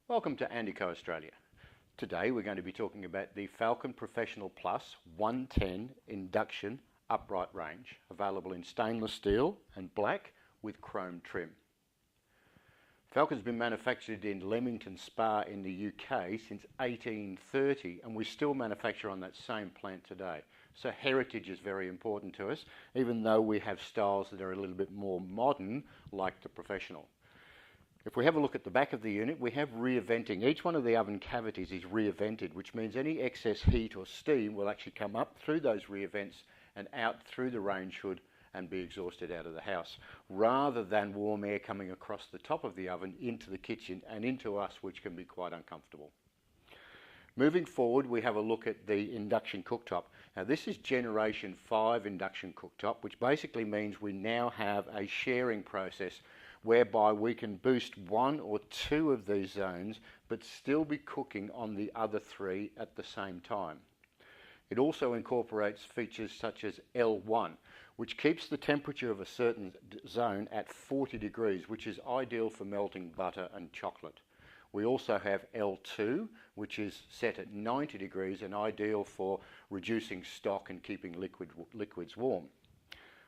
Welcome to Andi-Co Australia. Today we're going to be talking about the Falcon Professional Plus 110 Induction upright range, available in stainless steel and black with chrome trim. Falcon's been manufactured in Leamington Spa in the UK since 1830, and we still manufacture on that same plant today. So heritage is very important to us, even though we have styles that are a little bit more modern, like the Professional. If we have a look at the back of the unit, we have rear venting. Each one of the oven cavities is rear vented, which means any excess heat or steam will actually come up through those rear vents and out through the range hood and be exhausted out of the house, rather than warm air coming across the top of the oven into the kitchen and into us, which can be quite uncomfortable. Moving forward, we have a look at the induction cooktop. Now this is generation 5 induction cooktop, which basically means we now have a sharing process whereby we can boost one or two of these zones but still be cooking on the other three at the same time. It also incorporates features such as L1, which keeps the temperature of a certain zone at 40 degrees, which is ideal for melting butter and chocolate. We also have L2, which is set at 90 degrees and ideal for reducing stock and keeping liquids warm.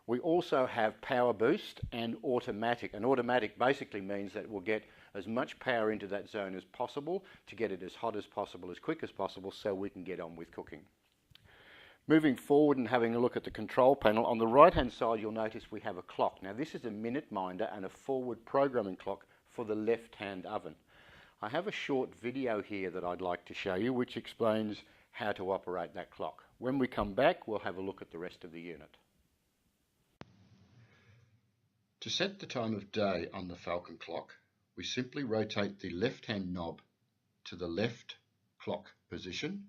We also have power boost and automatic. And automatic basically means that we'll get as much power into that zone as possible to get it as hot as possible, as quick as possible, so we can get on with cooking. Moving forward and having a look at the control panel, on the right hand side you'll notice we have a clock. Now this is a minute minder and a forward programming clock for the left hand oven. I have a short video here that I'd like to show you which explains how to operate that clock. When we come back, we'll have a look at the rest of the unit. To set the time of day on the Falcon clock, we simply rotate the left-hand knob to the left clock position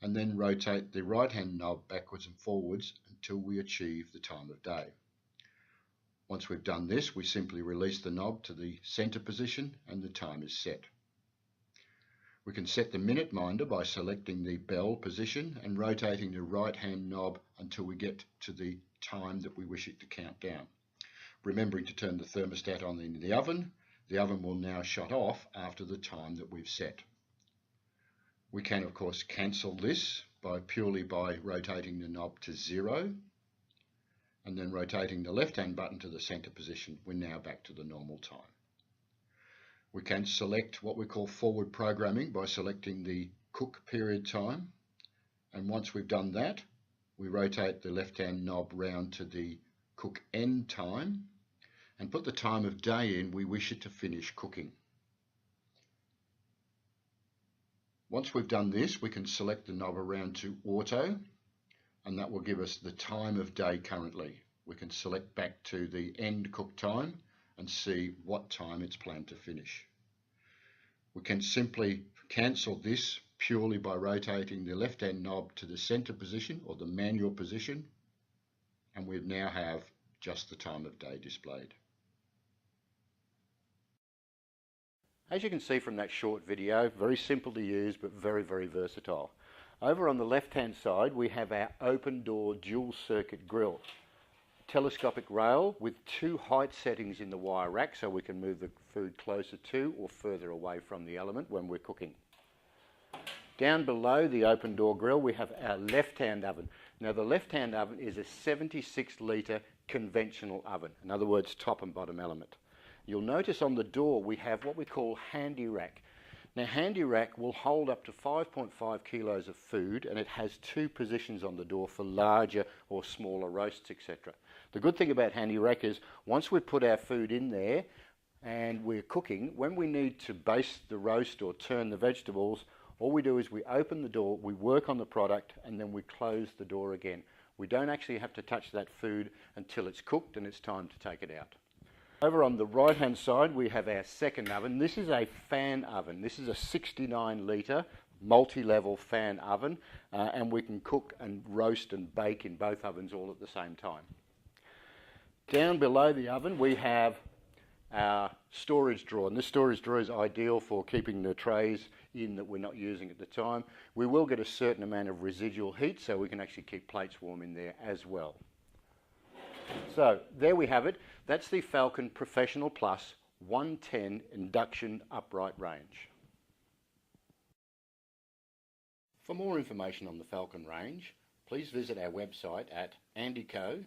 and then rotate the right-hand knob backwards and forwards until we achieve the time of day. Once we've done this, we simply release the knob to the center position and the time is set. We can set the minute minder by selecting the bell position and rotating the right-hand knob until we get to the time that we wish it to count down. Remembering to turn the thermostat on in the oven will now shut off after the time that we've set. We can of course cancel this purely by rotating the knob to 0 and then rotating the left hand button to the center position. We're now back to the normal time. We can select what we call forward programming by selecting the cook period time, and once we've done that we rotate the left hand knob round to the cook end time and put the time of day in we wish it to finish cooking. Once we've done this, we can select the knob around to auto, and that will give us the time of day currently. We can select back to the end cook time and see what time it's planned to finish. We can simply cancel this purely by rotating the left hand knob to the center position or the manual position, and we now have just the time of day displayed. As you can see from that short video, very simple to use but very, very versatile. Over on the left hand side we have our open door dual circuit grill. Telescopic rail with 2 height settings in the wire rack so we can move the food closer to or further away from the element when we're cooking. Down below the open door grill we have our left hand oven. Now the left hand oven is a 76 litre conventional oven, in other words top and bottom element. You'll notice on the door we have what we call HandyRack. Now HandyRack will hold up to 5.5 kilos of food, and it has 2 positions on the door for larger or smaller roasts, etc. The good thing about HandyRack is once we put our food in there and we're cooking, when we need to baste the roast or turn the vegetables, all we do is we open the door, we work on the product, and then we close the door again. We don't actually have to touch that food until it's cooked and it's time to take it out. Over on the right hand side we have our second oven. This is a fan oven. This is a 69 litre multi-level fan oven, and we can cook and roast and bake in both ovens all at the same time. Down below the oven we have our storage drawer, and this storage drawer is ideal for keeping the trays in that we're not using at the time. We will get a certain amount of residual heat so we can actually keep plates warm in there as well. So there we have it. That's the Falcon Professional Plus 110 induction upright range. For more information on the Falcon range, please visit our website at handyco.com.au.